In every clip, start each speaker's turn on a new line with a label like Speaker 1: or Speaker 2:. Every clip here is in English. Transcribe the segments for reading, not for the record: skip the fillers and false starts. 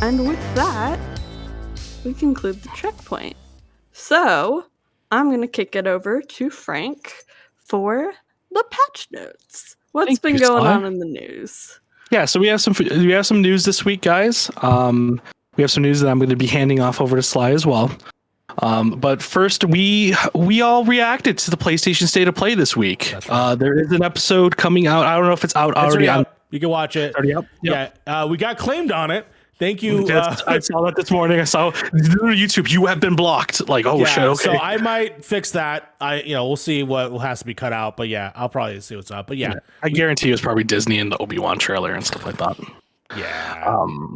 Speaker 1: And with that, we conclude the checkpoint. So I'm going to kick it over to Frank for the patch notes. What's been going on in the news?
Speaker 2: Yeah, so we have some news this week, guys. We have some news that I'm going to be handing off over to Sly as well. But first, we all reacted to the PlayStation State of Play this week. Right. There is an episode coming out. I don't know if it's already out.
Speaker 3: You can watch it.
Speaker 2: Already out? Yep.
Speaker 3: Yeah, we got claimed on it. Thank you.
Speaker 2: I saw that this morning. I saw YouTube. You have been blocked. Like, oh shit. Okay.
Speaker 3: So I might fix that. We'll see what has to be cut out. But yeah, I'll probably see what's up. But yeah,
Speaker 2: I guarantee it was probably Disney and the Obi-Wan trailer and stuff like that.
Speaker 3: Yeah.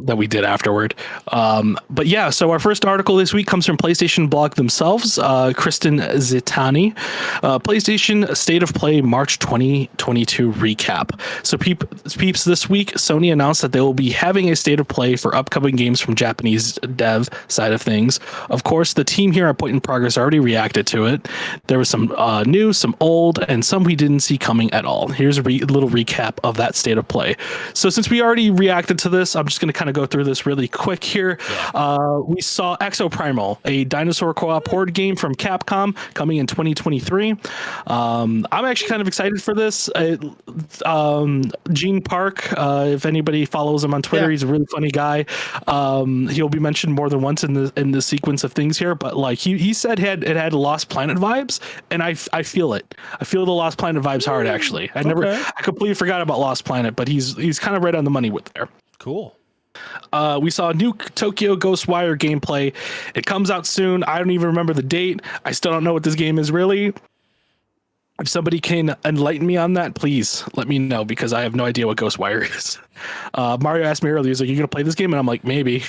Speaker 2: That we did afterward. But yeah, so our first article this week comes from PlayStation blog themselves, Kristen Zitani. PlayStation State of Play March 2022 recap. So peeps, this week Sony announced that they will be having a State of Play for upcoming games from Japanese dev side of things. Of course, the team here at Point in Progress already reacted to it. There was some new, some old, and some we didn't see coming at all. Here's a little recap of that State of Play. So since we already reacted to this, I'm just going to kind of go through this really quick here. We saw Exoprimal, a dinosaur co-op horde game from Capcom, coming in 2023. I'm actually kind of excited for this. Gene Park, if anybody follows him on Twitter, he's a really funny guy. He'll be mentioned more than once in the sequence of things here, but like he said it had Lost Planet vibes, and I feel it. I feel the Lost Planet vibes hard, actually. I completely forgot about Lost Planet, but he's kind of right on the money with there.
Speaker 3: Cool.
Speaker 2: We saw a new Tokyo Ghostwire gameplay. It comes out soon. I don't even remember the date. I still don't know what this game is really. If somebody can enlighten me on that, please let me know, because I have no idea what Ghostwire is. Mario asked me earlier, he's like, "You gonna play this game?" And I'm like, maybe.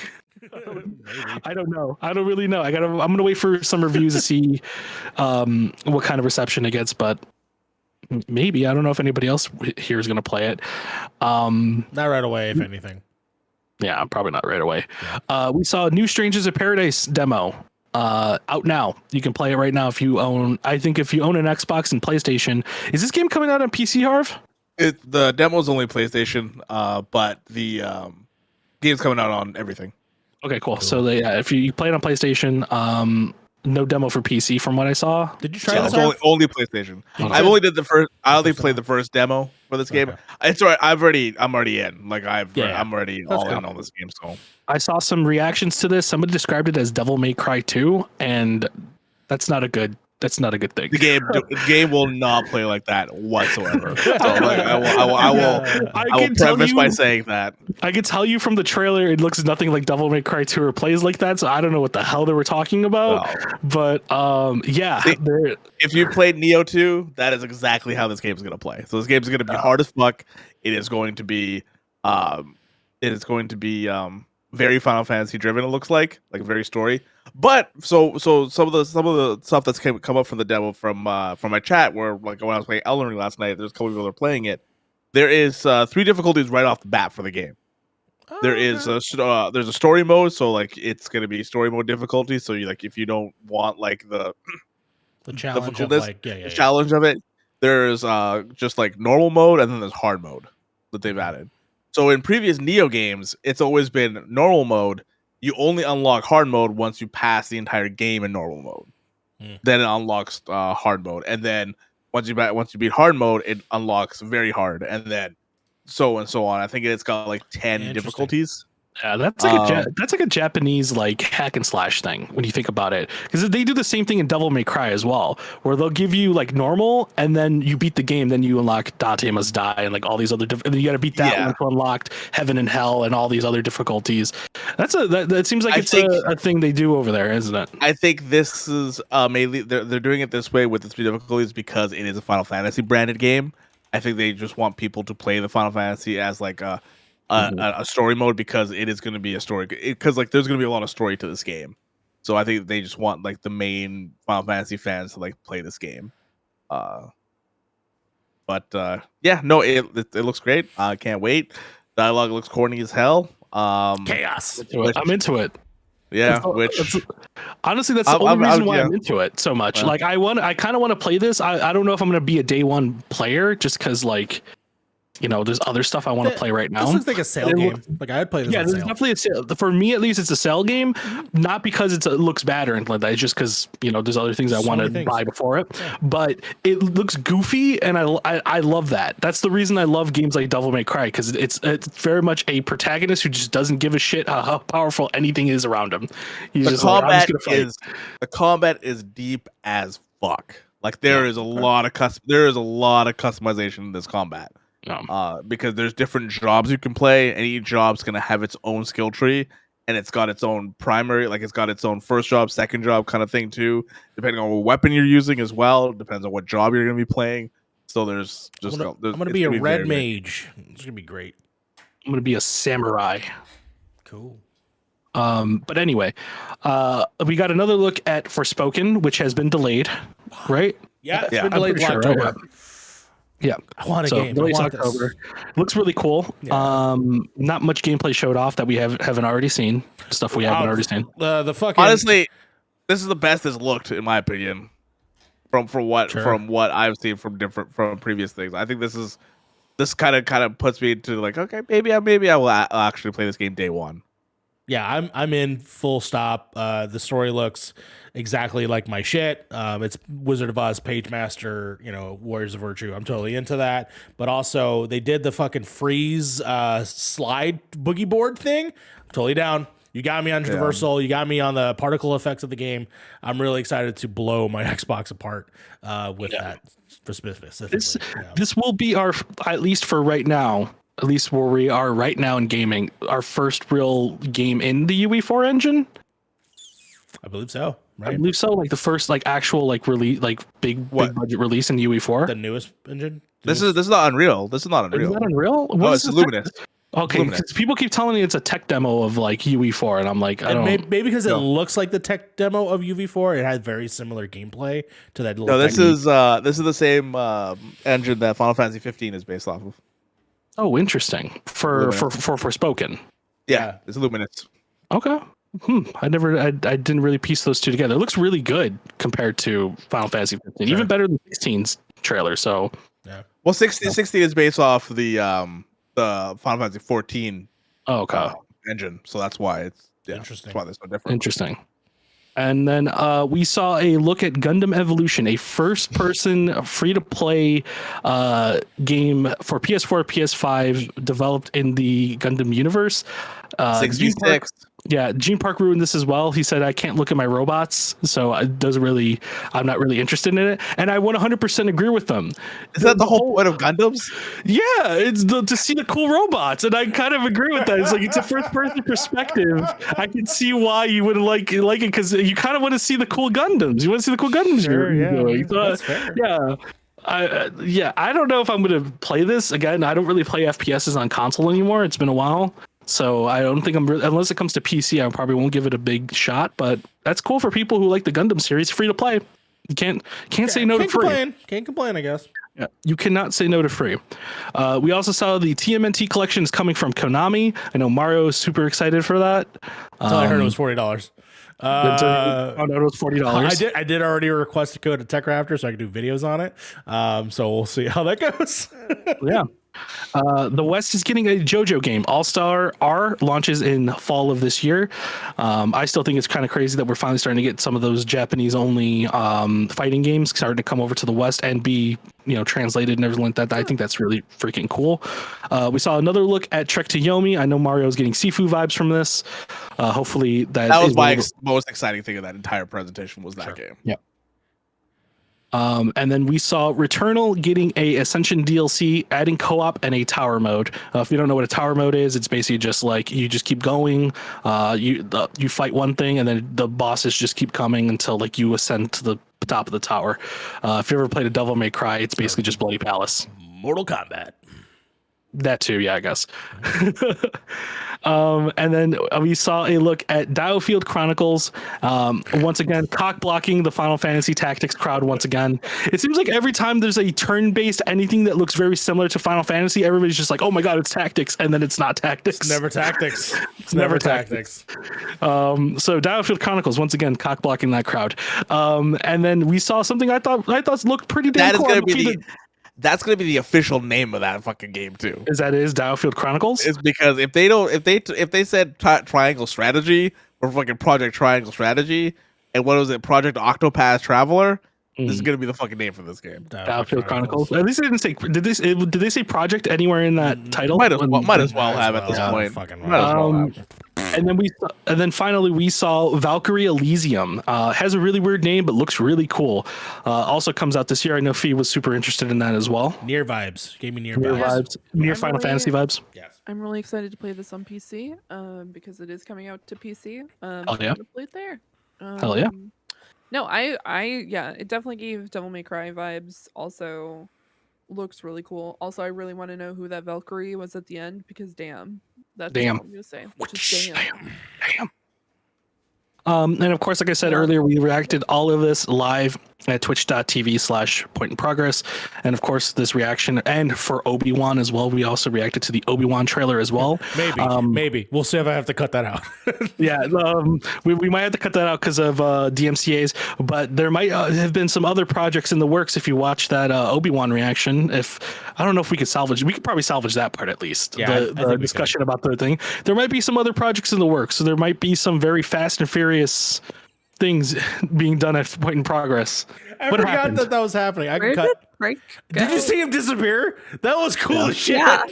Speaker 2: I don't know. I don't really know. I'm gonna wait for some reviews to see what kind of reception it gets, but maybe. I don't know if anybody else here is gonna play it.
Speaker 3: Not right away, if anything.
Speaker 2: Yeah, probably not right away. Yeah. We saw New Strangers of Paradise demo out now. You can play it right now if you own. I think if you own an Xbox and PlayStation. Is this game coming out on PC, Harv?
Speaker 4: The demo's only PlayStation, but the game's coming out on everything.
Speaker 2: Okay, cool. So if you play it on PlayStation, no demo for PC from what I saw.
Speaker 3: Did you try this?
Speaker 4: Only PlayStation. Okay. I only played the first demo for this game. It's all right. I'm already in. Like I'm already all in on this game. So
Speaker 2: I saw some reactions to this. Somebody described it as Devil May Cry 2, and that's not a good thing.
Speaker 4: The game will not play like that whatsoever. So I will preface by saying that.
Speaker 2: I can tell you from the trailer, it looks nothing like Devil May Cry 2 or plays like that. So I don't know what the hell they were talking about. No. But
Speaker 4: if you played Neo 2, that is exactly how this game is going to play. So this game is going to be hard as fuck. It is going to be very Final Fantasy driven. It looks like very story. But so some of the stuff that's come up from the demo from my chat, where like when I was playing Elden Ring last night, there's a couple people that are playing it. There is 3 difficulties right off the bat for the game. There's a story mode, so like it's gonna be story mode difficulty. So you if you don't want like the
Speaker 3: challenge of
Speaker 4: challenge of it, there's just like normal mode, and then there's hard mode that they've added. So in previous Neo games, it's always been normal mode. You only unlock hard mode once you pass the entire game in normal mode. Then it unlocks hard mode, and then once you beat hard mode, it unlocks very hard, and then so on. I think it's got like 10 difficulties.
Speaker 2: Yeah, that's like a Japanese like hack and slash thing when you think about it, because they do the same thing in Devil May Cry as well, where they'll give you like normal, and then you beat the game, then you unlock Dante Must Die and like all these other and then you got to beat that one to unlock Heaven and Hell and all these other difficulties. That seems like a thing they do over there, isn't it?
Speaker 4: I think this is mainly they're doing it this way with the 3 difficulties because it is a Final Fantasy branded game. I think they just want people to play the Final Fantasy as like a story mode, because it is going to be a story, because like there's going to be a lot of story to this game. So I think they just want like the main Final Fantasy fans to like play this game. It looks great. I can't wait. Dialogue looks corny as hell.
Speaker 3: Chaos.
Speaker 2: I'm into it.
Speaker 4: Yeah,
Speaker 2: honestly, that's the only reason why I'm into it so much. Yeah. Like I kind of want to play this. I don't know if I'm going to be a day one player, just because like there's other stuff I want to play right now.
Speaker 3: This looks like a sale game. Like I'd play this.
Speaker 2: Yeah,
Speaker 3: on
Speaker 2: there's
Speaker 3: sale.
Speaker 2: definitely a sale. For me, at least, it's a sell game. Not because it looks bad or anything like that. It's just because there's other things I want to buy before it. Yeah. But it looks goofy, and I love that. That's the reason I love games like Devil May Cry, because it's very much a protagonist who just doesn't give a shit how powerful anything is around him. He's just like, I'm just gonna fight.
Speaker 4: The combat is deep as fuck. Like there is a lot of customization in this combat. Because there's different jobs you can play, and each job's gonna have its own skill tree, and it's got its own primary, like it's got its own first job, second job kind of thing too, depending on what weapon you're using as well. Depends on what job you're gonna be playing. So there's just
Speaker 3: I'm gonna be a red mage. It's gonna be great.
Speaker 2: I'm gonna be a samurai.
Speaker 3: Cool.
Speaker 2: But anyway, we got another look at Forspoken, which has been delayed, right?
Speaker 3: Yeah, it's been delayed to October. Right?
Speaker 2: Yeah,
Speaker 3: I want a game.
Speaker 2: I want October. Looks really cool. Yeah. Not much gameplay showed off that we haven't already seen. Stuff we haven't already seen.
Speaker 3: The fucking
Speaker 4: honestly, this is the best it's looked in my opinion. From what I've seen from previous things. I think this kind of puts me into like, okay, maybe I will actually play this game day one.
Speaker 3: Yeah, I'm in full stop. The story looks exactly like my shit. It's Wizard of Oz, Page Master, Warriors of Virtue. I'm totally into that. But also, they did the fucking freeze slide boogie board thing. I'm totally down. You got me on traversal. You got me on the particle effects of the game. I'm really excited to blow my Xbox apart with that for specifically.
Speaker 2: This will be our, at least for right now, at least where we are right now in gaming, our first real game in the UE4 engine.
Speaker 3: I believe so. Right?
Speaker 2: I believe so. Like the first release, big budget release in UE4.
Speaker 3: The newest engine.
Speaker 4: This is not Unreal. This is not Unreal.
Speaker 2: Is that Unreal?
Speaker 4: No, it's Luminous.
Speaker 2: Okay, because people keep telling me it's a tech demo of UE4, and I'm like,
Speaker 3: maybe because it looks like the tech demo of UE4. It has very similar gameplay to that.
Speaker 4: No, this is the same engine that Final Fantasy 15 is based off of.
Speaker 2: Oh, interesting. For Forspoken.
Speaker 4: Yeah, it's Luminous.
Speaker 2: Okay. I didn't really piece those two together. It looks really good compared to Final Fantasy 15, even better than 16's trailer. So
Speaker 3: yeah.
Speaker 4: Well, 16 is based off the Final Fantasy 14 engine, so that's why it's interesting. That's why they're so different.
Speaker 2: Interesting. And then we saw a look at Gundam Evolution, a first-person, free-to-play game for PS4, PS5, developed in the Gundam universe.
Speaker 4: 66.
Speaker 2: Yeah, Gene Park ruined this as well. He said, I can't look at my robots, so I'm not really interested in it. And I 100% agree with them.
Speaker 4: Is that the whole point of Gundams?
Speaker 2: Yeah, it's to see the cool robots. And I kind of agree with that. It's like, it's a first-person perspective. I can see why you would like it, because you kind of want to see the cool Gundams. You want to see the cool Gundams you're doing.
Speaker 3: That's fair.
Speaker 2: Yeah. I don't know if I'm going to play this. Again, I don't really play FPSs on console anymore. It's been a while. So I don't think unless it comes to PC, I probably won't give it a big shot. But that's cool for people who like the Gundam series. Free to play. You can't say no to free.
Speaker 3: Can't complain, I guess.
Speaker 2: Yeah, you cannot say no to free. We also saw the TMNT collection is coming from Konami. I know Mario is super excited for that.
Speaker 3: Until I heard it was $40.
Speaker 2: It was $40.
Speaker 3: I did already request a code to TechRaptor so I can do videos on it. So we'll see how that goes.
Speaker 2: Yeah. The West is getting a JoJo game. All-Star R launches in fall of this year. I still think it's kind of crazy that we're finally starting to get some of those Japanese-only fighting games starting to come over to the West and be translated and everything like that. I think that's really freaking cool. We saw another look at Trek to Yomi. I know Mario's getting Sifu vibes from this. Hopefully that
Speaker 4: was my most exciting thing of that entire presentation was that game.
Speaker 2: Yeah. And then we saw Returnal getting a Ascension DLC, adding co-op and a tower mode. If you don't know what a tower mode is, it's basically just like you just keep going. You fight one thing, and then the bosses just keep coming until you ascend to the top of the tower. If you ever played a Devil May Cry, it's basically just Bloody Palace.
Speaker 3: Mortal Kombat.
Speaker 2: That too, yeah, I guess. And then we saw a look at Diofield Chronicles. Once again, cock blocking the Final Fantasy Tactics crowd once again. It seems like every time there's a turn-based anything that looks very similar to Final Fantasy, everybody's just like, oh my god, it's tactics, and then it's not tactics.
Speaker 3: It's never tactics. It's never tactics.
Speaker 2: So Diofield Chronicles, once again, cock blocking that crowd. And then we saw something I thought looked pretty damn cool.
Speaker 4: that's gonna be the official name of that fucking game too.
Speaker 2: Is Dialfield Chronicles?
Speaker 4: It's because if they said Triangle Strategy or fucking Project Triangle Strategy, and what was it, Project Octopath Traveler? This is gonna be the fucking name for this game.
Speaker 2: Dialfield Chronicles. At least they didn't say. Did they say project anywhere in that title?
Speaker 4: Might as well have at this point. Might as well have.
Speaker 2: And then finally we saw Valkyrie Elysium. Has a really weird name, but looks really cool. Also comes out this year. I know Fee was super interested in that as well.
Speaker 3: Near vibes. Gave me near
Speaker 2: vibes. Near Final Fantasy vibes.
Speaker 3: Yes.
Speaker 5: I'm really excited to play this on PC because it is coming out to PC.
Speaker 2: Hell
Speaker 5: So
Speaker 2: yeah.
Speaker 5: I'm gonna play it there.
Speaker 2: Hell yeah.
Speaker 5: No, yeah, it definitely gave Devil May Cry vibes. Also, looks really cool. Also, I really want to know who that Valkyrie was at the end because damn, that's all I'm gonna say. Just damn.
Speaker 2: And of course, like I said earlier, we reacted all of this live at twitch.tv/point-in-progress. And of course, this reaction, and for Obi-Wan as well, we also reacted to the Obi-Wan trailer as well.
Speaker 3: Maybe. We'll see if I have to cut that out.
Speaker 2: We might have to cut that out because of DMCA's, but there might have been some other projects in the works if you watch that Obi-Wan reaction. I don't know if we could salvage, we could probably salvage that part at least.
Speaker 3: Yeah,
Speaker 2: the discussion about the thing. There might be some other projects in the works, so there might be some very Fast and Furious things being done at Point in Progress.
Speaker 3: I forgot that was happening. I can cut. Did you see him disappear? That was cool as shit.
Speaker 1: Yeah.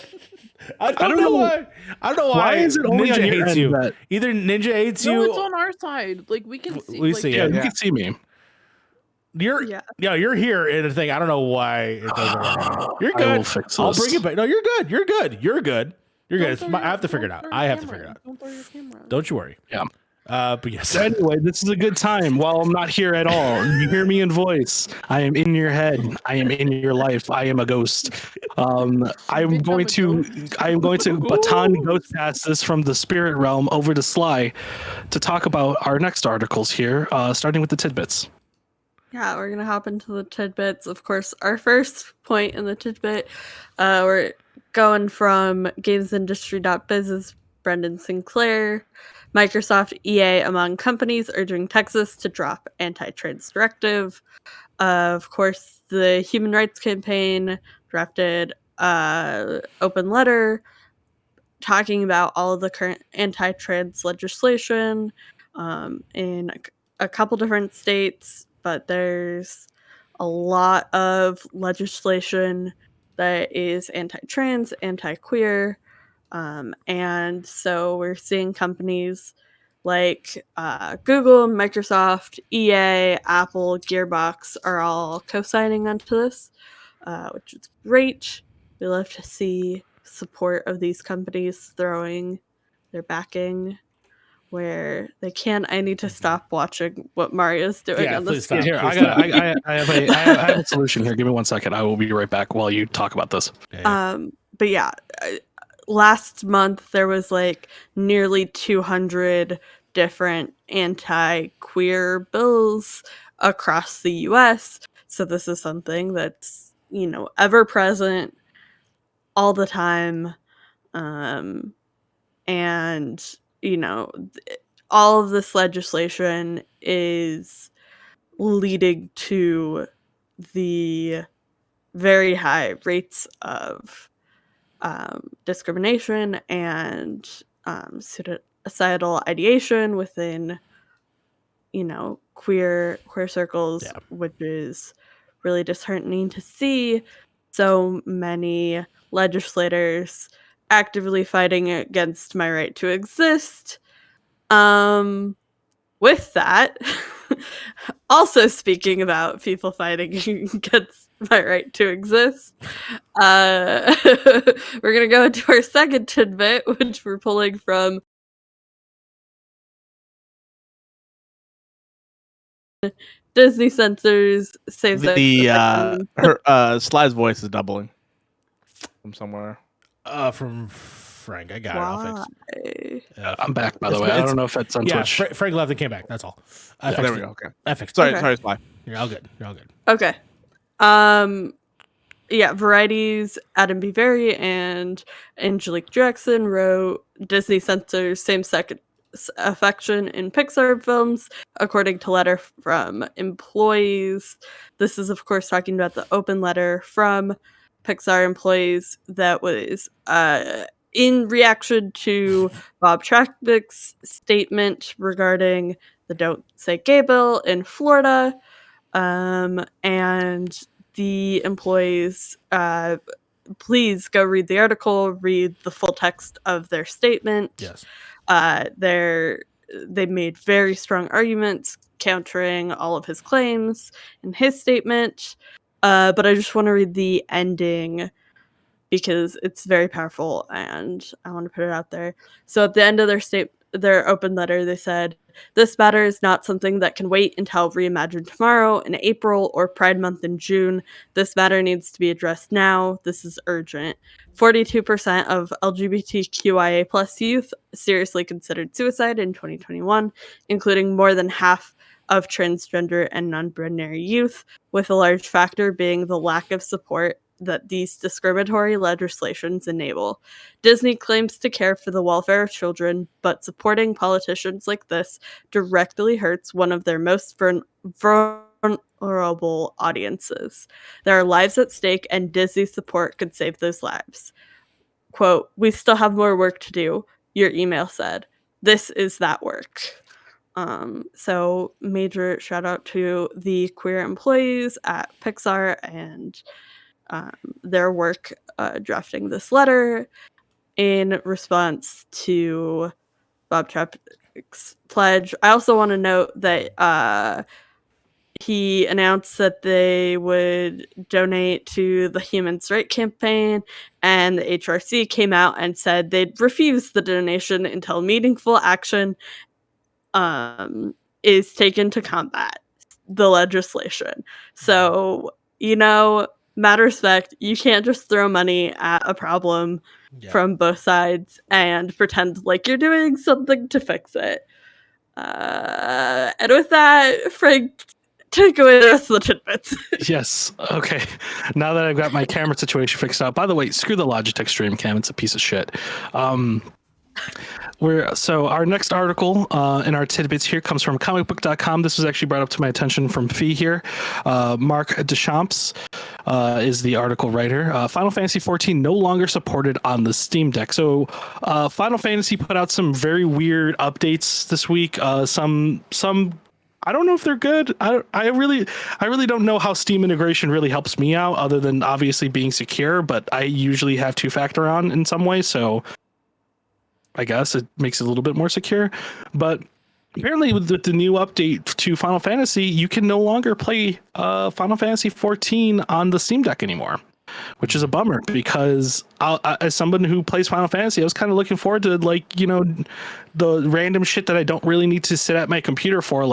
Speaker 3: I don't know why. I don't know why.
Speaker 2: Why is it only
Speaker 3: Ninja
Speaker 2: on your
Speaker 3: hates
Speaker 2: end
Speaker 3: you?
Speaker 2: that-
Speaker 3: Either Ninja hates
Speaker 5: No,
Speaker 3: you.
Speaker 5: it's on our side. Like we can see.
Speaker 3: We
Speaker 5: like,
Speaker 3: see
Speaker 2: Yeah,
Speaker 3: it.
Speaker 2: you can see me.
Speaker 3: You're here in a thing. I don't know why it doesn't work. You're good.
Speaker 2: I will fix
Speaker 3: I'll
Speaker 2: this.
Speaker 3: bring it back. No, you're good. You're good. You're good. You're good.
Speaker 5: Don't throw
Speaker 3: I have to figure it
Speaker 5: don't
Speaker 3: out.
Speaker 5: throw
Speaker 3: I
Speaker 5: your
Speaker 3: have to
Speaker 5: camera.
Speaker 3: figure it out.
Speaker 5: Don't throw your camera.
Speaker 3: Don't you worry.
Speaker 2: Yeah.
Speaker 3: But yes.
Speaker 2: So anyway, this is a good time while I'm not here at all. You hear me in voice. I am in your head. I am in your life. I am a ghost. I am going to baton ghost pass this from the spirit realm over to Sly to talk about our next articles here, starting with the tidbits.
Speaker 1: Yeah, we're gonna hop into the tidbits. Of course, our first point in the tidbit, we're going from gamesindustry.biz's Brendan Sinclair. Microsoft, EA, among companies urging Texas to drop anti-trans directive. Of course, the Human Rights Campaign drafted open letter talking about all of the current anti-trans legislation in a couple different states, but there's a lot of legislation that is anti-trans, anti-queer. And so we're seeing companies like Google, Microsoft, EA, Apple, Gearbox are all co-signing onto this, which is great. We love to see support of these companies throwing their backing where they can. I need to stop watching what Mario's doing on
Speaker 3: please
Speaker 1: this.
Speaker 3: stop.
Speaker 2: Here, I have a solution here. Give me 1 second. I will be right back while you talk about this.
Speaker 1: But yeah, last month there was like nearly 200 different anti-queer bills across the US. So this is something that's, ever present all the time. And, all of this legislation is leading to the very high rates of discrimination and suicidal ideation within queer circles, which is really disheartening to see. So many legislators actively fighting against my right to exist. With that, also speaking about people fighting against my right to exist, we're gonna go into our second tidbit, which we're pulling from Disney censors saves
Speaker 4: her Sly's voice is doubling from somewhere.
Speaker 3: From Frank. I got it. I'll fix it.
Speaker 2: I'm back, by the way. I don't know if that's on Twitch.
Speaker 3: Frank left and came back. That's all.
Speaker 4: There we go. Okay.
Speaker 3: I fixed
Speaker 4: Sorry,
Speaker 3: it.
Speaker 4: sorry, Sly.
Speaker 3: You're all good. You're all good.
Speaker 1: Okay. Variety's Adam B. Very and Angelique Jackson wrote Disney censors affection in Pixar films, according to letter from employees. This is, of course, talking about the open letter from Pixar employees that was in reaction to Bob Chapek's statement regarding the Don't Say Gay bill in Florida. And the employees, please go read the article, read the full text of their statement.
Speaker 3: Yes.
Speaker 1: They made very strong arguments countering all of his claims in his statement. But I just want to read the ending because it's very powerful and I want to put it out there. So at the end of their open letter, they said, "This matter is not something that can wait until Reimagine Tomorrow in April or Pride Month in June. This matter needs to be addressed now. This is urgent. 42% of LGBTQIA plus youth seriously considered suicide in 2021, including more than half of transgender and non-binary youth, with a large factor being the lack of support that these discriminatory legislations enable. Disney claims to care for the welfare of children, but supporting politicians like this directly hurts one of their most vulnerable audiences. There are lives at stake, and Disney support could save those lives." Quote, "We still have more work to do," your email said. This is that work. So major shout out to the queer employees at Pixar and their work drafting this letter in response to Bob Chapek's pledge. I also want to note that he announced that they would donate to the Human Rights Campaign, and the HRC came out and said they'd refuse the donation until meaningful action is taken to combat the legislation. So, mad respect, you can't just throw money at a problem from both sides and pretend like you're doing something to fix it. And with that, Frank, take away the rest of the tidbits.
Speaker 2: Yes. Okay. Now that I've got my camera situation fixed out. By the way, screw the Logitech Stream Cam. It's a piece of shit. So our next article in our tidbits here comes from comicbook.com. This was actually brought up to my attention from Fee here. Mark Deschamps is the article writer. Final Fantasy XIV no longer supported on the Steam Deck. So Final Fantasy put out some very weird updates this week. Some I don't know if they're good. I really don't know how Steam integration really helps me out, other than obviously being secure. But I usually have two-factor on in some way, so I guess it makes it a little bit more secure. But apparently with the new update to Final Fantasy, you can no longer play Final Fantasy 14 on the Steam Deck anymore, which is a bummer because as someone who plays Final Fantasy, I was kind of looking forward to the random shit that I don't really need to sit at my computer for,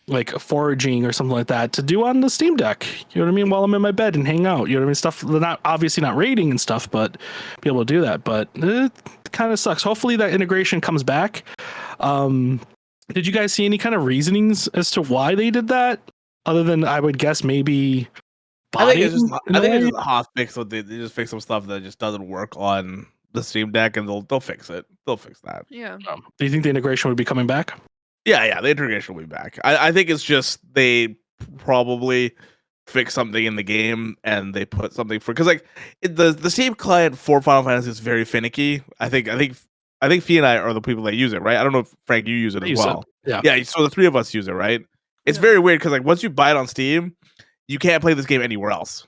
Speaker 2: like foraging or something like that, to do on the Steam Deck. You know what I mean? While I'm in my bed and hang out. You know what I mean? Stuff, not obviously not raiding and stuff, but be able to do that. But it kind of sucks. Hopefully that integration comes back. Did you guys see any kind of reasonings as to why they did that? Other than, I would guess, maybe
Speaker 4: I think it's just a hot fix. So they just fix some stuff that just doesn't work on the Steam Deck, and they'll fix it. They'll fix that.
Speaker 5: Yeah.
Speaker 2: Do you think the integration would be coming back?
Speaker 4: Yeah, the integration will be back. I think it's just they probably fix something in the game and they put something for, because the Steam client for Final Fantasy is very finicky. I think Fiona and I are the people that use it, right? I don't know if Frank, you use it as well. Yeah. So the three of us use it, right? It's very weird because once you buy it on Steam, you can't play this game anywhere else.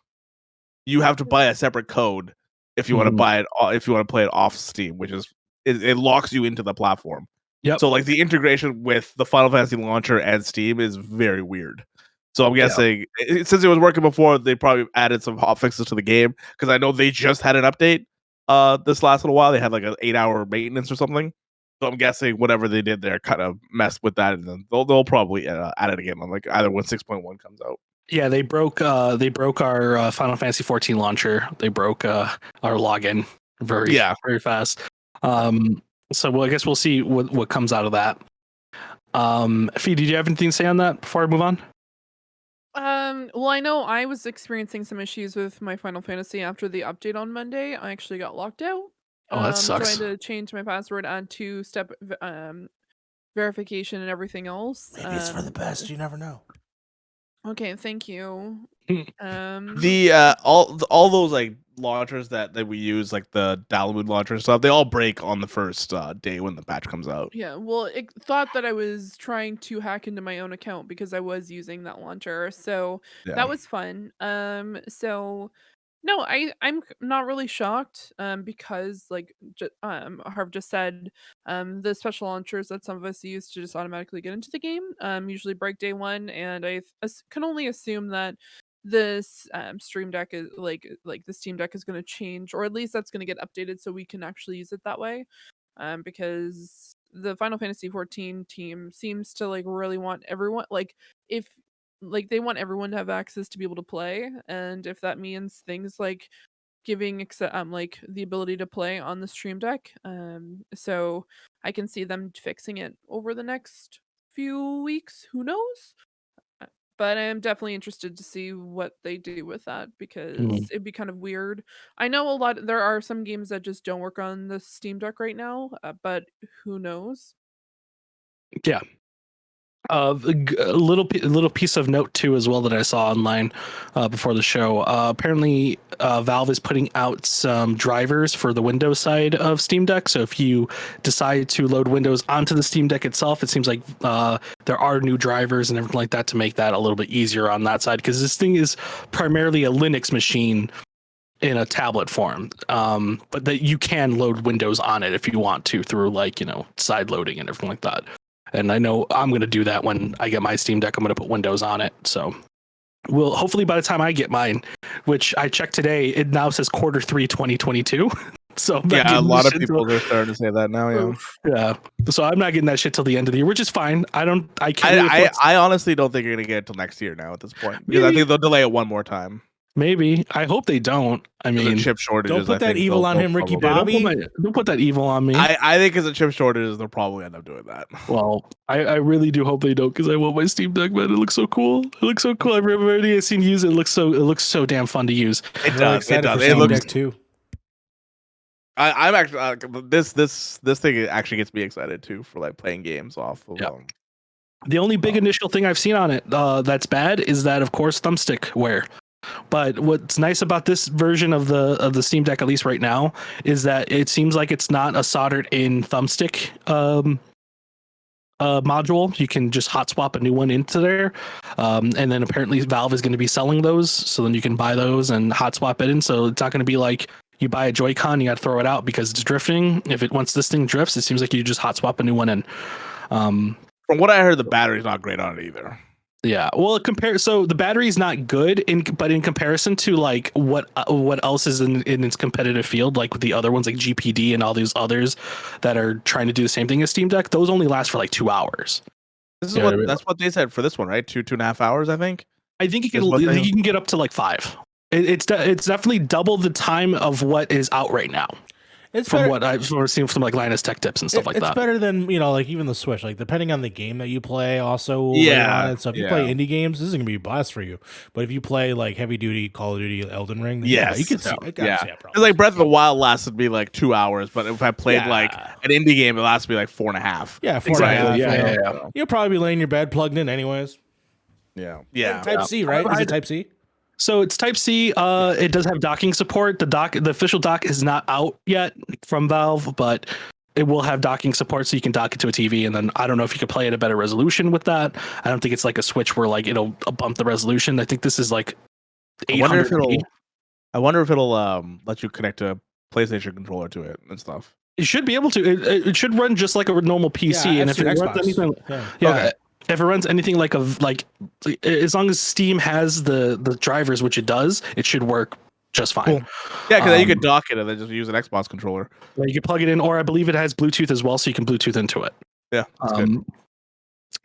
Speaker 4: You have to buy a separate code if you want to buy it. If you want to play it off Steam, which is it locks you into the platform. Yep. So the integration with the Final Fantasy launcher and Steam is very weird. So I'm guessing since it was working before, they probably added some hot fixes to the game, because I know they just had an update this last little while. They had like an 8-hour maintenance or something. So I'm guessing whatever they did there kind of messed with that, and then they'll probably add it again on either when 6.1 comes out. Yeah,
Speaker 2: they broke our Final Fantasy 14 launcher. They broke our login very fast. So I guess we'll see what comes out of that. Fee, did you have anything to say on that before I move on?
Speaker 5: Well, I know I was experiencing some issues with my Final Fantasy after the update on Monday. I actually got locked out.
Speaker 2: Oh, that
Speaker 5: Trying
Speaker 2: sucks.
Speaker 5: to change my password on two-step verification and everything else.
Speaker 3: Maybe it's for the best. You never know.
Speaker 5: Okay, thank you.
Speaker 4: The all those like launchers that we use, like the Dalamud launcher and stuff, they all break on the first day when the patch comes out.
Speaker 5: Yeah, well, it thought that I was trying to hack into my own account because I was using that launcher, so
Speaker 4: Yeah.
Speaker 5: that was fun. So no, I'm not really shocked. Because like Harv just said, the special launchers that some of us use to just automatically get into the game, usually break day one, and can only assume that this stream deck is like the Steam Deck is going to change, or at least that's going to get updated so we can actually use it that way. Because the Final Fantasy 14 team seems to like really want everyone, like, if like they want everyone to have access to be able to play, and if that means things like giving like the ability to play on the stream deck, so I can see them fixing it over the next few weeks, who knows. But I'm definitely interested to see what they do with that, because it'd be kind of weird. I know there are some games that just don't work on the Steam Deck right now, but who knows?
Speaker 2: Yeah. A little piece of note too as well that I saw online before the show. Apparently, Valve is putting out some drivers for the Windows side of Steam Deck. So if you decide to load Windows onto the Steam Deck itself, it seems like there are new drivers and everything like that to make that a little bit easier on that side, because this thing is primarily a Linux machine in a tablet form, but that you can load Windows on it if you want to through like side loading and everything like that. And I know I'm going to do that when I get my Steam Deck. I'm going to put Windows on it. So we'll hopefully by the time I get mine, which I checked today, it now says Q3 2022. So
Speaker 4: yeah, a lot of people are starting to say that now. Yeah.
Speaker 2: Yeah. So I'm not getting that shit till the end of the year, which is fine.
Speaker 4: I honestly don't think you're going to get it till next year now at this point, because I think they'll delay it one more time.
Speaker 2: Maybe. I hope they don't. I mean,
Speaker 4: chip shortages.
Speaker 3: Don't put that evil on him, Ricky Bobby.
Speaker 2: Don't put that evil on me.
Speaker 4: I think because of chip shortages, they'll probably end up doing that.
Speaker 2: Well, I really do hope they don't, because I want my Steam Deck, man. It looks so cool. It looks so cool. Everybody I've seen use it. It looks so damn fun to use.
Speaker 4: It does. It does. It looks
Speaker 3: too.
Speaker 4: I'm actually this thing actually gets me excited too for like playing games off of.
Speaker 2: Yep. The only big initial thing I've seen on it that's bad is that, of course, thumbstick wear. But what's nice about this version of the Steam Deck, at least right now, is that it seems like it's not a soldered in thumbstick module. You can just hot swap a new one into there, and then apparently Valve is going to be selling those, so then you can buy those and hot swap it in. So it's not going to be like you buy a Joy-Con, you got to throw it out because it's drifting. Once this thing drifts, it seems like you just hot swap a new one in.
Speaker 4: From what I heard, the battery's not great on it either.
Speaker 2: Yeah, well, so the battery's not good, but in comparison to like what else is in its competitive field, like with the other ones like GPD and all these others that are trying to do the same thing as Steam Deck, those only last for like 2 hours.
Speaker 4: That's what they said for this one, right? 2.5 hours, I think.
Speaker 2: I think you can get up to like 5. It's definitely double the time of what is out right now.
Speaker 3: It's
Speaker 2: from
Speaker 3: better,
Speaker 2: what I've seen from like Linus Tech Tips and stuff like that.
Speaker 3: It's better than like even the Switch. Like depending on the game that you play, also
Speaker 4: yeah.
Speaker 3: On it. So if you play indie games, this is gonna be a blast for you. But if you play like heavy duty Call of Duty, Elden Ring, then you can see.
Speaker 4: It's like Breath of the Wild lasted me like 2 hours, but if I played like an indie game, it lasted me like 4.5.
Speaker 3: Yeah, 4.5. Yeah. You'll probably be laying in your bed plugged in anyways.
Speaker 4: Yeah.
Speaker 3: Type C, right? Is it Type C?
Speaker 2: So it's Type C. It does have docking support. The official dock is not out yet from Valve, but it will have docking support, so you can dock it to a TV. And then I don't know if you could play at a better resolution with that. I don't think it's like a Switch where like it'll bump the resolution. I think this is like 800.
Speaker 4: I wonder if it'll let you connect a PlayStation controller to it and stuff.
Speaker 2: It should be able to. It should run just like a normal PC, and if it runs anything, okay. If it runs anything like as long as Steam has the drivers, which it does, it should work just fine.
Speaker 4: Cool. Yeah, because then you could dock it and then just use an Xbox controller.
Speaker 2: You can plug it in, or I believe it has Bluetooth as well, so you can Bluetooth into it.
Speaker 4: Yeah, that's good.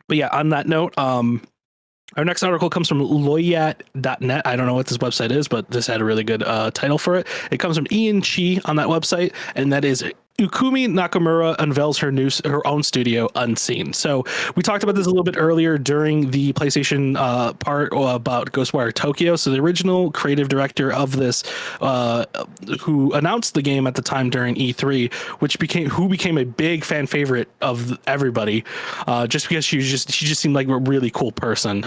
Speaker 2: But yeah, on that note, our next article comes from loyat.net. I don't know what this website is, but this had a really good title for it. It comes from Ian Chi on that website, and that is Ukumi Nakamura unveils her own studio, Unseen. So we talked about this a little bit earlier during the PlayStation part about Ghostwire Tokyo. So the original creative director of this, who announced the game at the time during E3, who became a big fan favorite of everybody, just because she just seemed like a really cool person.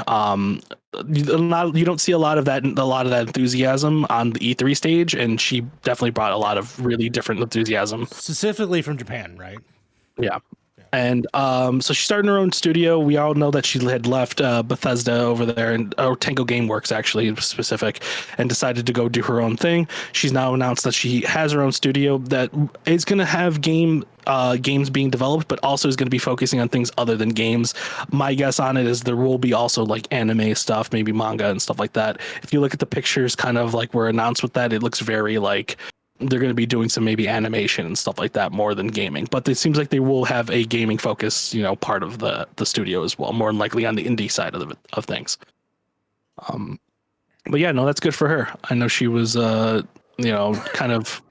Speaker 2: You don't see a lot of that enthusiasm on the E3 stage, and she definitely brought a lot of really different enthusiasm,
Speaker 3: specifically from Japan, right?
Speaker 2: Yeah. And so she started her own studio. We all know that she had left Bethesda over there, or Tango Gameworks actually specific, and decided to go do her own thing. She's now announced that she has her own studio that is going to have games being developed, but also is going to be focusing on things other than games. My guess on it is there will be also like anime stuff, maybe manga and stuff like that. If you look at the pictures, kind of like were announced with that, it looks very like they're going to be doing some maybe animation and stuff like that more than gaming, but it seems like they will have a gaming focus, part of the studio as well, more than likely on the indie side of things. But yeah, no, that's good for her. I know she was, kind of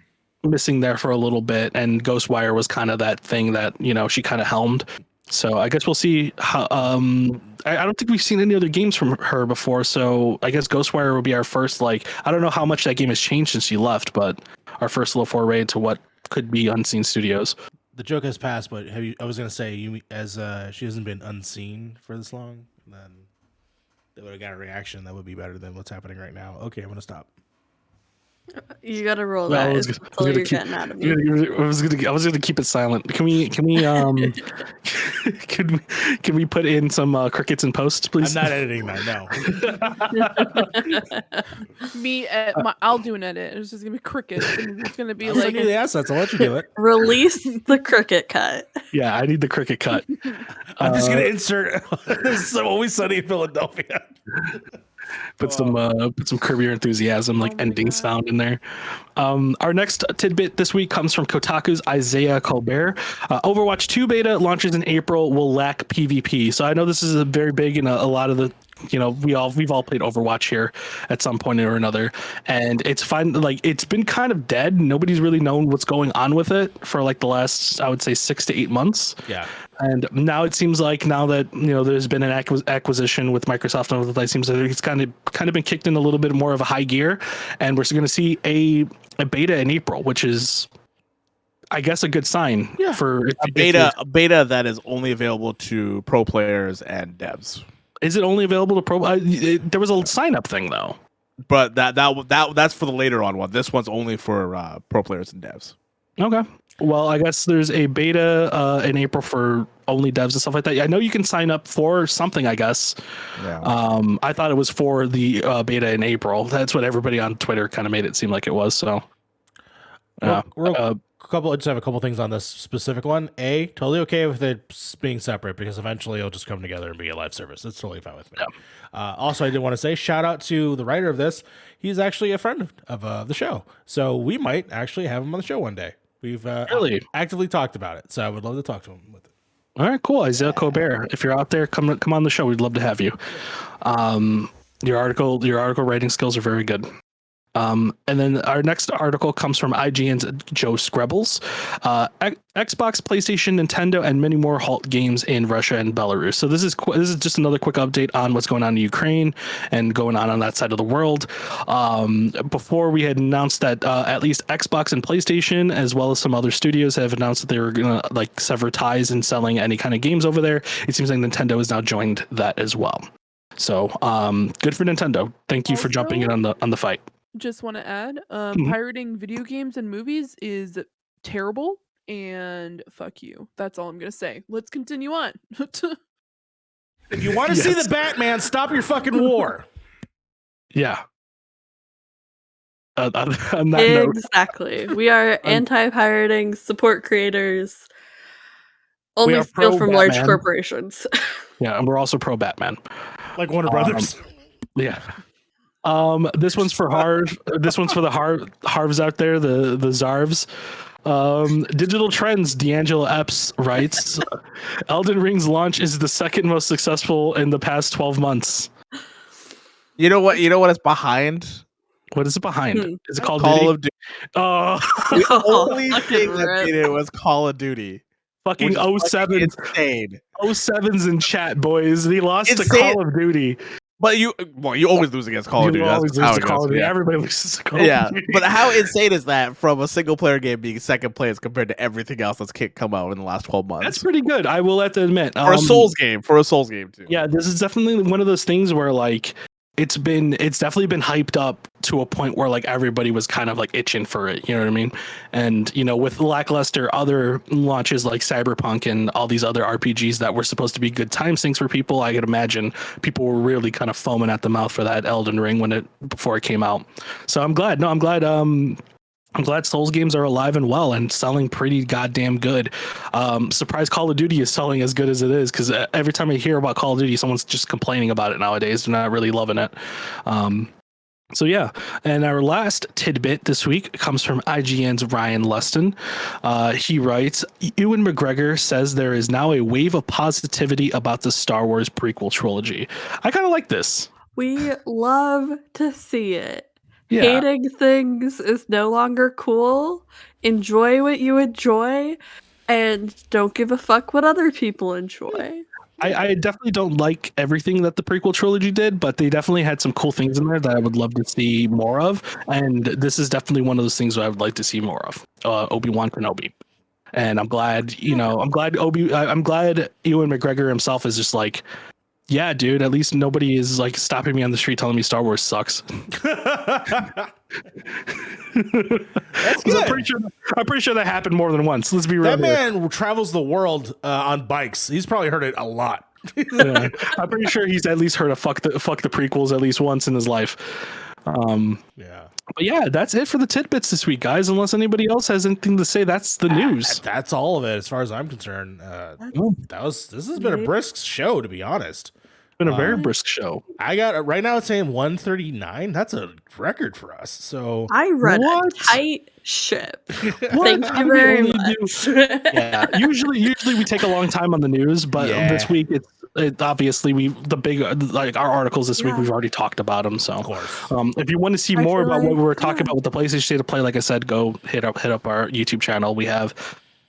Speaker 2: missing there for a little bit, and Ghostwire was kind of that thing that, she kind of helmed. So I guess we'll see how, I don't think we've seen any other games from her before. So I guess Ghostwire will be our first, I don't know how much that game has changed since she left, but our first little foray to what could be Unseen Studios.
Speaker 3: The joke has passed, but I was going to say, she hasn't been unseen for this long, then they would have got a reaction that would be better than what's happening right now. Okay, I'm going to stop.
Speaker 1: You gotta roll that.
Speaker 2: I was gonna keep it silent. Can we can we put in some crickets in post, please?
Speaker 3: I'm not editing that. No.
Speaker 5: I'll do an edit. It's just gonna be crickets. And it's gonna be
Speaker 3: I'll send you the assets. I'll let you do it.
Speaker 1: Release the cricket cut.
Speaker 2: Yeah, I need the cricket cut.
Speaker 3: I'm just gonna insert some Always Sunny in Philadelphia.
Speaker 2: Put some Curb Your Enthusiasm ending sound in there. Our next tidbit this week comes from Kotaku's Isaiah Colbert. Overwatch 2 beta launches in April will lack PvP. So I know this is a very big in a lot of the, we've all played Overwatch here at some point or another, and it's fine. It's been kind of dead. Nobody's really known what's going on with it for the last, I would say, 6 to 8 months.
Speaker 3: Yeah.
Speaker 2: And now it seems like that there's been an acquisition with Microsoft, and it seems like it's kind of been kicked in a little bit more of a high gear, and we're going to see a beta in April, which is, I guess, a good sign for
Speaker 4: a beta that is only available to pro players and devs.
Speaker 2: Is it only available to pro? There was a sign up thing though,
Speaker 4: but that's for the later on one. This one's only for pro players and devs.
Speaker 2: Okay. Well, I guess there's a beta in April for only devs and stuff like that. I know you can sign up for something, I guess. Yeah. I thought it was for the beta in April. That's what everybody on Twitter kind of made it seem like it was. So,
Speaker 3: I just have a couple things on this specific one. Totally okay with it being separate because eventually it'll just come together and be a live service. That's totally fine with me. Yeah. Also, I did want to say shout out to the writer of this. He's actually a friend of the show, so we might actually have him on the show one day. We've really actively talked about it, so I would love to talk to him with it.
Speaker 2: All right, cool. Isaiah Colbert, if you're out there, come on the show. We'd love to have you. Your article writing skills are very good. And then our next article comes from IGN's Joe Screbbles. Xbox, PlayStation, Nintendo, and many more halt games in Russia and Belarus. So this is just another quick update on what's going on in Ukraine and going on that side of the world. Before we had announced that at least Xbox and PlayStation, as well as some other studios, have announced that they were gonna sever ties in selling any kind of games over there. It seems like Nintendo has now joined that as well. So good for Nintendo. Thank you for jumping in on the fight.
Speaker 5: Just want to add, pirating video games and movies is terrible, and fuck you. That's all I'm gonna say. Let's continue on.
Speaker 3: If you want to see the Batman, stop your fucking war.
Speaker 2: Yeah. On that
Speaker 1: exactly. We are anti-pirating, support creators. Only steal from large corporations.
Speaker 2: Yeah, and we're also pro Batman.
Speaker 3: Like Warner Brothers.
Speaker 2: Yeah. This one's for Harv. This one's for the Harvs out there, the Zarvs. Digital Trends, D'Angelo Epps writes, Elden Ring's launch is the second most successful in the past 12 months.
Speaker 4: You know what is behind
Speaker 2: What is it behind?
Speaker 1: Hmm.
Speaker 2: Is it Call of
Speaker 4: Call
Speaker 2: Duty?
Speaker 4: of Duty.
Speaker 2: Oh,
Speaker 4: The
Speaker 1: Oh,
Speaker 4: only
Speaker 1: fucking
Speaker 4: thing that
Speaker 1: rip.
Speaker 4: made it was Call of Duty.
Speaker 2: fucking
Speaker 4: Which is fucking
Speaker 2: 07s.
Speaker 4: insane.
Speaker 2: 07s in chat, boys. He lost to
Speaker 4: Insane.
Speaker 2: Call of Duty.
Speaker 4: But you always lose against Call of Duty.
Speaker 2: You
Speaker 4: That's
Speaker 2: always
Speaker 4: just
Speaker 2: lose
Speaker 4: how
Speaker 2: to
Speaker 4: it
Speaker 2: Call
Speaker 4: goes.
Speaker 2: of Duty.
Speaker 4: Yeah.
Speaker 2: Everybody loses to Call
Speaker 4: Yeah,
Speaker 2: of Duty.
Speaker 4: but how insane is that from a single player game being second place compared to everything else that's come out in the last 12 months?
Speaker 2: That's pretty good. I will have to admit.
Speaker 4: For a Souls game too.
Speaker 2: Yeah, this is definitely one of those things where like it's definitely been hyped up to a point where like everybody was kind of like itching for it, you know what I mean? And you know, with lackluster other launches like Cyberpunk and all these other RPGs that were supposed to be good time sinks for people, I could imagine people were really kind of foaming at the mouth for that Elden Ring before it came out. So I'm glad I'm glad Souls games are alive and well and selling pretty goddamn good. Surprised Call of Duty is selling as good as it is, because every time I hear about Call of Duty, someone's just complaining about it nowadays. They're not really loving it. So yeah, and our last tidbit this week comes from IGN's Ryan Luston. He writes, Ewan McGregor says there is now a wave of positivity about the Star Wars prequel trilogy. I kind of like this.
Speaker 1: We love to see it.
Speaker 2: Yeah.
Speaker 1: Hating things is no longer cool. Enjoy what you enjoy, and don't give a fuck what other people enjoy.
Speaker 2: I definitely don't like everything that the prequel trilogy did, but they definitely had some cool things in there that I would love to see more of. And this is definitely one of those things that I would like to see more of. Obi-Wan Kenobi. And I'm glad, I'm glad Ewan McGregor himself is just like, yeah, dude, at least nobody is like stopping me on the street telling me Star Wars sucks.
Speaker 3: That's good.
Speaker 2: I'm pretty sure that happened more than once. Let's be real.
Speaker 3: That man travels the world on bikes. He's probably heard it a lot.
Speaker 2: Yeah, I'm pretty sure he's at least heard of fuck the prequels at least once in his life.
Speaker 3: Yeah.
Speaker 2: But yeah, that's it for the tidbits this week, guys. Unless anybody else has anything to say, that's the news.
Speaker 3: That's all of it, as far as I'm concerned. This has been a brisk show, to be honest.
Speaker 2: It's been a very brisk show.
Speaker 3: I got right now. It's saying 139. That's a record for us. So
Speaker 1: I run a tight ship. Thank you very much.
Speaker 2: Yeah, usually we take a long time on the news, but this week it obviously our articles this week we've already talked about them. So,
Speaker 3: of course,
Speaker 2: if you want to see more about what we were talking about with the PlayStation State of Play, like I said, go hit up our YouTube channel. We have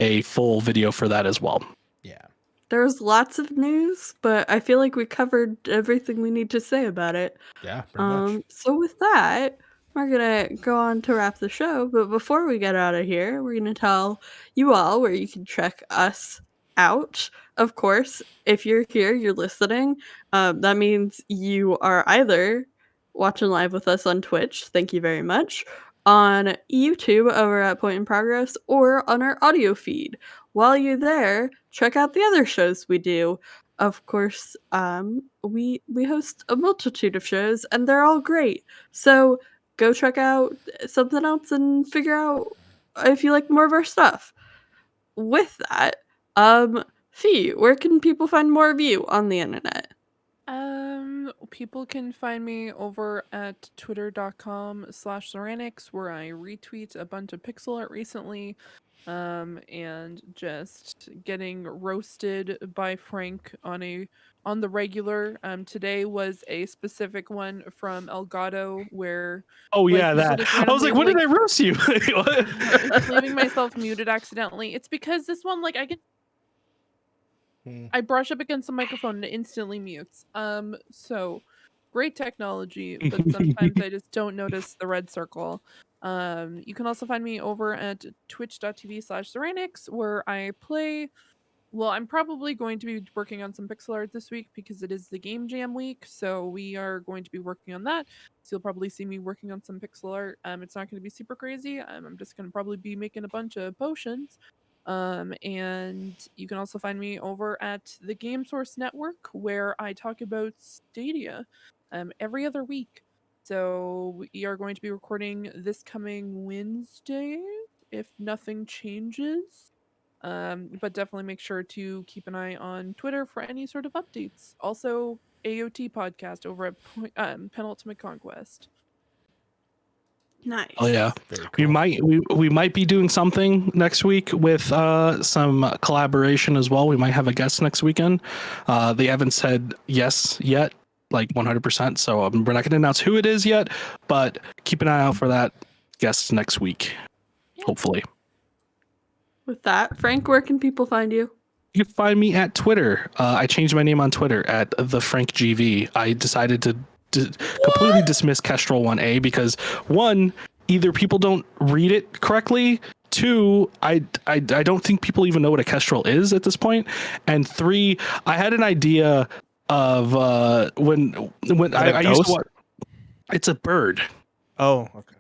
Speaker 2: a full video for that as well.
Speaker 3: Yeah.
Speaker 1: There's lots of news, but I feel like we covered everything we need to say about it.
Speaker 3: Yeah, pretty much.
Speaker 1: So with that, we're gonna go on to wrap the show. But before we get out of here, we're gonna tell you all where you can check us out. Of course, if you're here, you're listening. That means you are either watching live with us on Twitch. Thank you very much. On YouTube over at Point in Progress, or on our audio feed. While you're there, check out the other shows we do. Of course, we host a multitude of shows, and they're all great. So go check out something else and figure out if you like more of our stuff. With that, Fee, where can people find more of you on the internet?
Speaker 5: People can find me over at twitter.com/Ceranics, where I retweet a bunch of pixel art recently, and just getting roasted by Frank on the regular. Today was a specific one from Elgato where
Speaker 2: that I was like, when did I roast you?
Speaker 5: leaving myself muted accidentally. It's because this one, I brush up against the microphone and it instantly mutes. So great technology, but sometimes I just don't notice the red circle. You can also find me over at twitch.tv/Ceranics, where I play. Well, I'm probably going to be working on some pixel art this week because it is the Game Jam week, so we are going to be working on that. So you'll probably see me working on some pixel art. It's not going to be super crazy. I'm just going to probably be making a bunch of potions. And you can also find me over at the Game Source Network, where I talk about Stadia every other week. So we are going to be recording this coming Wednesday, if nothing changes. But definitely make sure to keep an eye on Twitter for any sort of updates. Also, AOT podcast over at Penultimate Conquest.
Speaker 1: Nice.
Speaker 2: Oh yeah,
Speaker 3: cool.
Speaker 2: we might be doing something next week with some collaboration as well. We might have a guest next weekend. They haven't said yes yet, like 100%. So we're not going to announce who it is yet, but keep an eye out for that guest next week, hopefully.
Speaker 1: With that, Frank, where can people find you?
Speaker 2: You can find me at Twitter. I changed my name on Twitter at the Frank GV. I decided to completely dismiss Kestrel 1A because one, either people don't read it correctly. Two, I don't think people even know what a Kestrel is at this point. And three, I had an idea of when I used to watch. It's a bird.
Speaker 4: Oh, okay.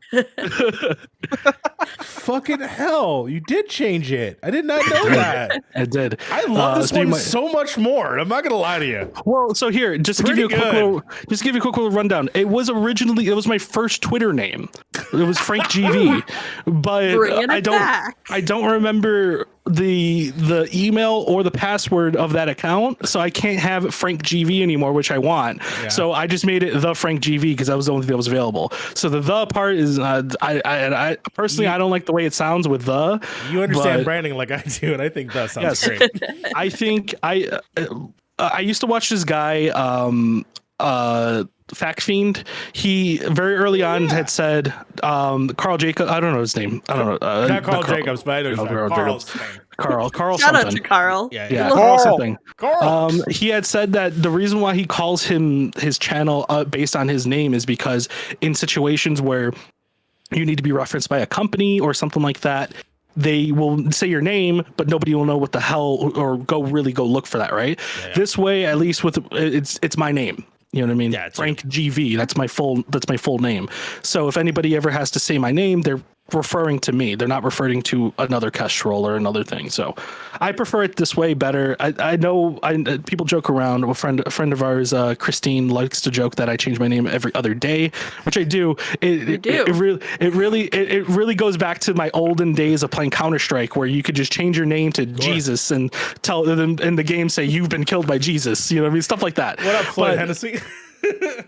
Speaker 3: Fucking hell, you did change it. I did not know that.
Speaker 2: I did.
Speaker 3: I love this one so much more. I'm not gonna lie to you.
Speaker 2: Well, so here, just to give you a quick little rundown. It was my first Twitter name. It was Frank GV, but I don't remember the email or the password of that account, so I can't have Frank GV anymore, which I want. Yeah. So I just made it the Frank GV because that was the only thing that was available. So the part is I personally I don't like the way it sounds with the.
Speaker 3: You understand branding like I do, and I think that sounds great.
Speaker 2: I think I used to watch this guy Fact Fiend. He very early on had said Karl Jacob. I don't know his name. I don't know.
Speaker 3: Not Karl Jacobs, but I know Karl's name.
Speaker 2: Karl
Speaker 1: Shout
Speaker 2: something.
Speaker 1: out to Karl.
Speaker 3: Yeah.
Speaker 2: Karl something.
Speaker 3: Karl.
Speaker 2: He had said that the reason why he calls his channel based on his name is because in situations where you need to be referenced by a company or something like that, they will say your name, but nobody will know what the hell or go look for that, right? Yeah. This way, at least with it's my name. You know what I mean? Yeah, Frank GV. That's my full name. So if anybody ever has to say my name, they're referring to me. They're not referring to another Kestrel or another thing. So I prefer it this way better. I know people joke around. A friend of ours, Christine, likes to joke that I change my name every other day, which I do. It really goes back to my olden days of playing Counter-Strike, where you could just change your name to Jesus and tell them in the game, say you've been killed by Jesus. You know what I mean? Stuff like that.
Speaker 3: What up, Floyd Hennessy?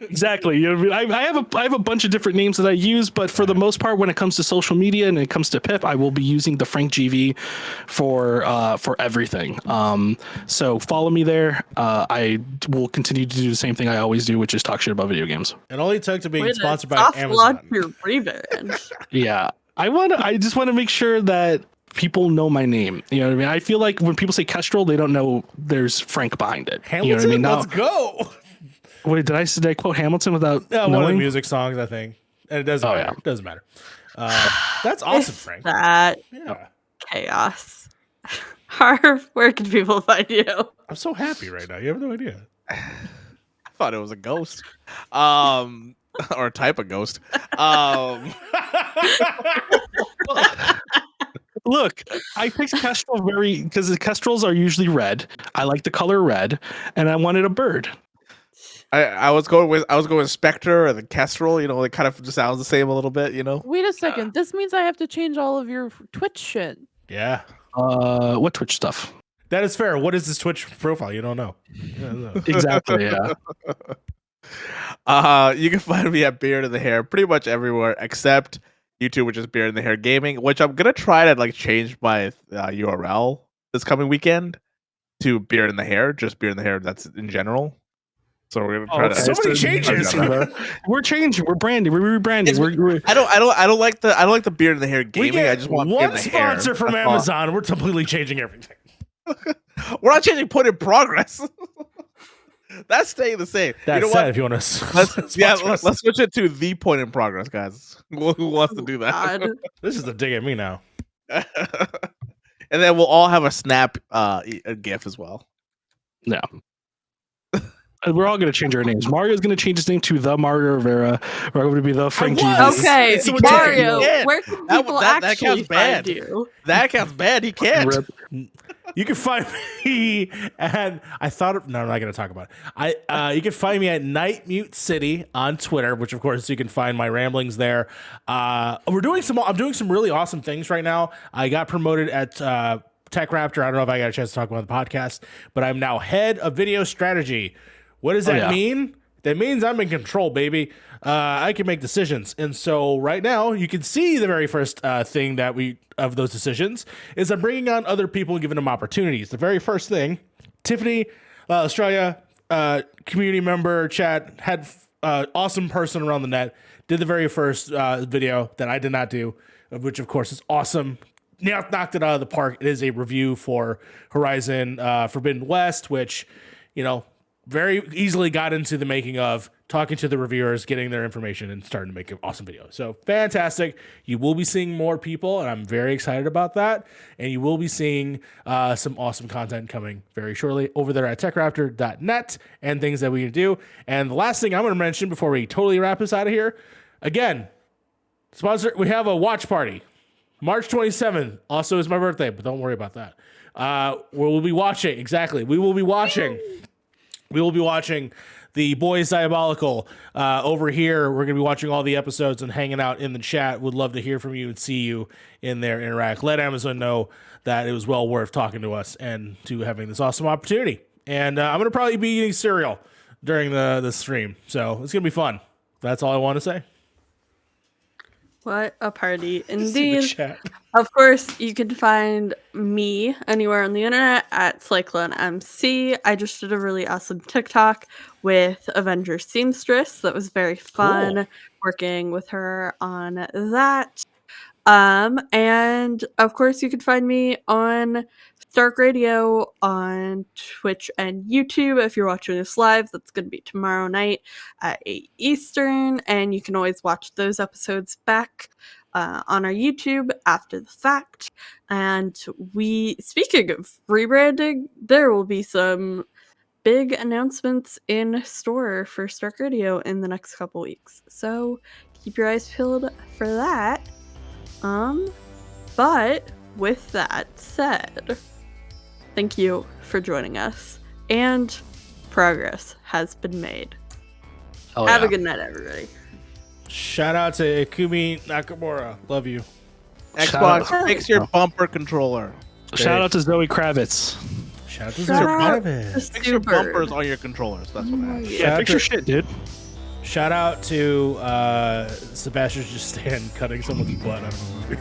Speaker 2: Exactly. You know what I mean? I have a bunch of different names that I use, but for the most part, when it comes to social media and it comes to Pip, I will be using the Frank GV for everything. So follow me there. I will continue to do the same thing I always do, which is talk shit about video games.
Speaker 3: It only took to being sponsored by Amazon.
Speaker 2: Yeah, I just want to make sure that people know my name. You know what I mean? I feel like when people say Kestrel, they don't know there's Frank behind it.
Speaker 3: Hamilton,
Speaker 2: you know what I mean?
Speaker 3: Let's go.
Speaker 2: Wait, did I quote Hamilton without knowing?
Speaker 3: One of the music songs, I think. And it doesn't matter. Yeah. It doesn't matter. That's awesome, Frank.
Speaker 1: That chaos. Harv, where can people find you?
Speaker 3: I'm so happy right now. You have no idea.
Speaker 4: I thought it was a ghost. Or a type of ghost.
Speaker 2: Look, I picked Kestrel because the Kestrels are usually red. I like the color red, and I wanted a bird.
Speaker 4: I was going with Spectre or the Kestrel. You know, it kind of just sounds the same a little bit. You know.
Speaker 5: Wait a second. This means I have to change all of your Twitch shit.
Speaker 3: Yeah.
Speaker 2: What Twitch stuff?
Speaker 3: That is fair. What is this Twitch profile? You don't know.
Speaker 2: Exactly. Yeah.
Speaker 4: You can find me at Beard in the Hair pretty much everywhere except YouTube, which is Beard in the Hair Gaming, which I'm gonna try to change my URL this coming weekend to Beard in the Hair, just Beard in the Hair. That's in general. So we're gonna try to.
Speaker 3: So many changes.
Speaker 2: We're changing. We're branding. We're rebranding.
Speaker 4: I don't like the Beard in the Hair Gaming. I just want
Speaker 3: one sponsor from Amazon. We're completely changing everything.
Speaker 4: We're not changing point in progress. That's staying the same.
Speaker 3: That's sad if you want to.
Speaker 4: Let's switch it to the point in progress, guys. Who wants to do that?
Speaker 3: This is a dig at me now.
Speaker 4: And then we'll all have a snap a GIF as well.
Speaker 2: Yeah. We're all going to change our names. Mario's going to change his name to the Mario Rivera. We're going to be the Frank GV.
Speaker 1: Okay, so Mario, where can people actually find you?
Speaker 4: That counts bad. He can't.
Speaker 3: You can find me at I'm not going to talk about it. You can find me at Night Mute City on Twitter, which of course you can find my ramblings there. I'm doing some really awesome things right now. I got promoted at Tech Raptor. I don't know if I got a chance to talk about the podcast, but I'm now head of video strategy. What does that mean? That means I'm in control, baby. I can make decisions. And so right now you can see the very first thing of those decisions is I'm bringing on other people and giving them opportunities. The very first thing, Tiffany, Australia, community member, chat, had awesome person around the net, did the very first video that I did not do, which of course is awesome. Knocked it out of the park. It is a review for Horizon Forbidden West, which, you know, very easily got into the making of, talking to the reviewers, getting their information, and starting to make an awesome video. So fantastic. You will be seeing more people, and I'm very excited about that. And you will be seeing some awesome content coming very shortly over there at techraptor.net and things that we can do. And the last thing I'm going to mention before we totally wrap this out of here, again, sponsor, we have a watch party. March 27th also is my birthday, but don't worry about that. We'll be watching. Exactly. We will be watching the Boys Diabolical over here. We're going to be watching all the episodes and hanging out in the chat. Would love to hear from you and see you in there, interact. Let Amazon know that it was well worth talking to us and to having this awesome opportunity. And I'm going to probably be eating cereal during the stream. So it's going to be fun. That's all I want to say.
Speaker 1: What a party indeed. Of course, you can find me anywhere on the internet at CycloneMC. I just did a really awesome TikTok with Avengers Seamstress. That was very fun working with her on that. And of course, you can find me on Stark Radio on Twitch and YouTube. If you're watching this live, that's going to be tomorrow night at 8 Eastern. And you can always watch those episodes back on our YouTube after the fact. And speaking of rebranding, there will be some big announcements in store for Stark Radio in the next couple weeks. So keep your eyes peeled for that. But with that said, thank you for joining us, and progress has been made. Have a good night, everybody.
Speaker 3: Shout out to Ikumi Nakamura. Love you.
Speaker 4: Xbox, fix your bumper controller.
Speaker 2: Shout out to Zoe Kravitz.
Speaker 3: Shout out to Zoe Kravitz.
Speaker 4: Fix your bumpers on your controllers. That's what I
Speaker 2: Yeah, fix your shit, dude.
Speaker 3: Shout out to Sebastian Justin cutting someone's butt out of a movie.